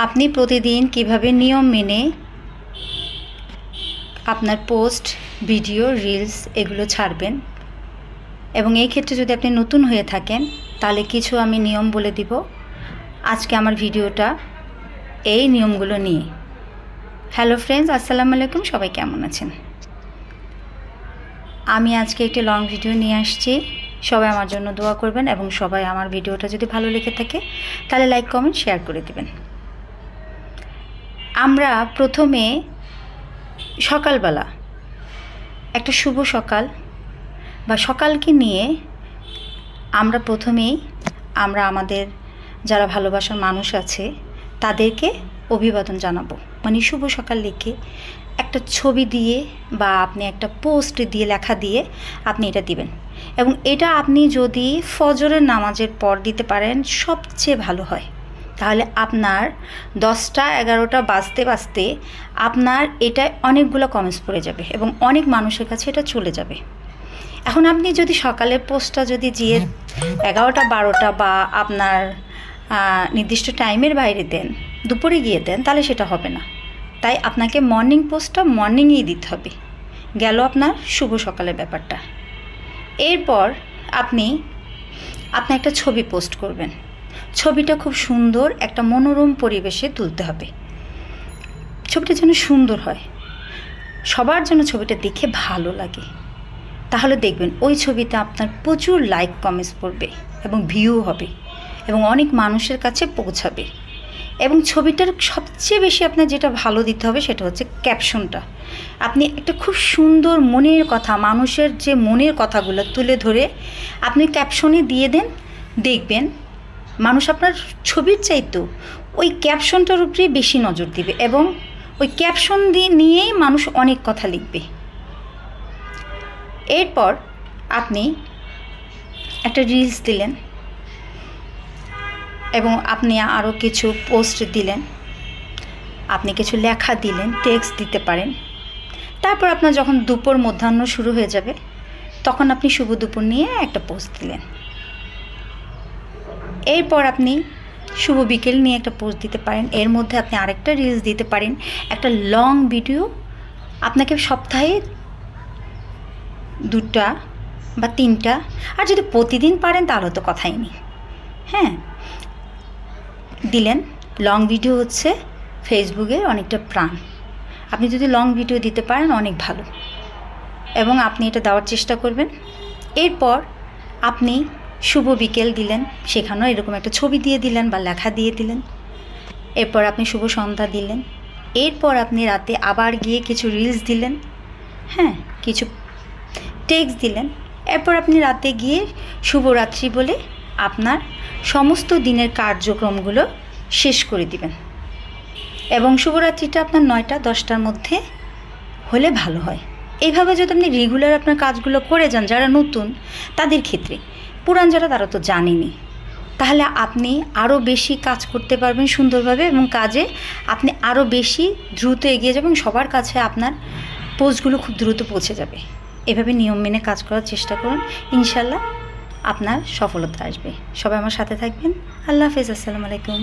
আপনি প্রতিদিন কিভাবে নিয়ম মেনে আপনার পোস্ট, ভিডিও, রিলস এগুলো ছাড়বেন এবং এই ক্ষেত্রে যদি আপনি নতুন হয়ে থাকেন তাহলে কিছু আমি নিয়ম বলে দিব। আজকে আমার ভিডিওটা এই নিয়মগুলো নিয়ে। হ্যালো ফ্রেন্ডস, আসসালামু আলাইকুম। সবাই কেমন আছেন? আমি আজকে একটি লং ভিডিও নিয়ে আসছি। সবাই আমার জন্য দোয়া করবেন এবং সবাই আমার ভিডিওটা যদি ভালো লেগে থাকে তাহলে লাইক, কমেন্ট, শেয়ার করে দিবেন। আমরা প্রথমে সকালবেলা একটা শুভ সকাল বা সকালকে নিয়ে আমরা প্রথমেই আমাদের যারা ভালোবাসার মানুষ আছে তাদেরকে অভিবাদন জানাবো। মানে শুভ সকাল লিখে একটা ছবি দিয়ে বা আপনি একটা পোস্ট দিয়ে লেখা দিয়ে আপনি এটা দিবেন এবং এটা আপনি যদি ফজরের নামাজের পর দিতে পারেন সবচেয়ে ভালো হয়। তাহলে আপনার 10টা 11টা বাজতে বাজতে আপনার এটায় অনেকগুলো কমেন্টস পড়ে যাবে এবং অনেক মানুষের কাছে এটা চলে যাবে। এখন আপনি যদি সকালের পোস্টটা যদি গিয়ে 11টা 12টা বা আপনার নির্দিষ্ট টাইমের বাইরে দেন, দুপুরে গিয়ে দেন, তাহলে সেটা হবে না। তাই আপনাকে মর্নিং পোস্টটা মর্নিংয়েই দিতে হবে। গেল আপনার শুভ সকালের ব্যাপারটা। এরপর আপনি একটা ছবি পোস্ট করবেন। ছবিটা খুব সুন্দর একটা মনোরম পরিবেশে তুলতে হবে। ছবিটা যেন সুন্দর হয়, সবার জন্য ছবিটা দেখে ভালো লাগে। তাহলে দেখবেন ওই ছবিতে আপনার প্রচুর লাইক, কমেন্টস পড়বে এবং ভিউ হবে এবং অনেক মানুষের কাছে পৌঁছাবে। এবং ছবিটার সবচেয়ে বেশি আপনার যেটা ভালো দিতে হবে সেটা হচ্ছে ক্যাপশনটা। আপনি একটা খুব সুন্দর মনের কথা, মানুষের যে মনের কথাগুলো তুলে ধরে আপনি ক্যাপশনে দিয়ে দেন। দেখবেন মানুষ আপনার ছবির চাইতেও ওই ক্যাপশনটার উপরেই বেশি নজর দিবে এবং ওই ক্যাপশন নিয়েই মানুষ অনেক কথা লিখবে। এরপর আপনি একটা রিলস দিলেন এবং আপনি আরও কিছু পোস্ট দিলেন, আপনি কিছু লেখা দিলেন, টেক্সট দিতে পারেন। তারপর আপনার যখন দুপুর মধ্যাহ্ন শুরু হয়ে যাবে তখন আপনি শুভ দুপুর নিয়ে একটা পোস্ট দিলেন। এরপর আপনি শুভ বিকেল নিয়ে একটা পোস্ট দিতে পারেন। এর মধ্যে আপনি আরেকটা রিলস দিতে পারেন, একটা লং ভিডিও। আপনাকে সপ্তাহে 2টা বা 3টা, আর যদি প্রতিদিন পারেন তাহলে তো কথাই নেই। হ্যাঁ, দিলেন। লং ভিডিও হচ্ছে ফেসবুকের অনেকটা প্রাণ। আপনি যদি লং ভিডিও দিতে পারেন অনেক ভালো এবং আপনি এটা দেওয়ার চেষ্টা করবেন। এরপর আপনি শুভ বিকেল দিলেন, সেখানেও এরকম একটা ছবি দিয়ে দিলেন বা লেখা দিয়ে দিলেন। এরপর আপনি শুভ সন্ধ্যা দিলেন। এরপর আপনি রাতে আবার গিয়ে কিছু রিলস দিলেন, হ্যাঁ, কিছু টেক্সট দিলেন। এরপর আপনি রাতে গিয়ে শুভরাত্রি বলে আপনার সমস্ত দিনের কার্যক্রমগুলো শেষ করে দিবেন এবং শুভরাত্রিটা আপনার 9টা 10টার মধ্যে হলে ভালো হয়। এইভাবে যদি আপনি রেগুলার আপনার কাজগুলো করে যান, যারা নতুন তাদের ক্ষেত্রে, পুরান যারা তারা তো জানেনই, তাহলে আপনি আরও বেশি কাজ করতে পারবেন সুন্দরভাবে এবং কাজে আপনি আরও বেশি দ্রুত এগিয়ে যাবেন। সবার কাছে আপনার পোস্টগুলো খুব দ্রুত পৌঁছে যাবে। এভাবে নিয়ম মেনে কাজ করার চেষ্টা করুন, ইনশাল্লাহ আপনার সফলতা আসবে। সবাই আমার সাথে থাকবেন। আল্লাহ হাফেজ, আসসালামু আলাইকুম।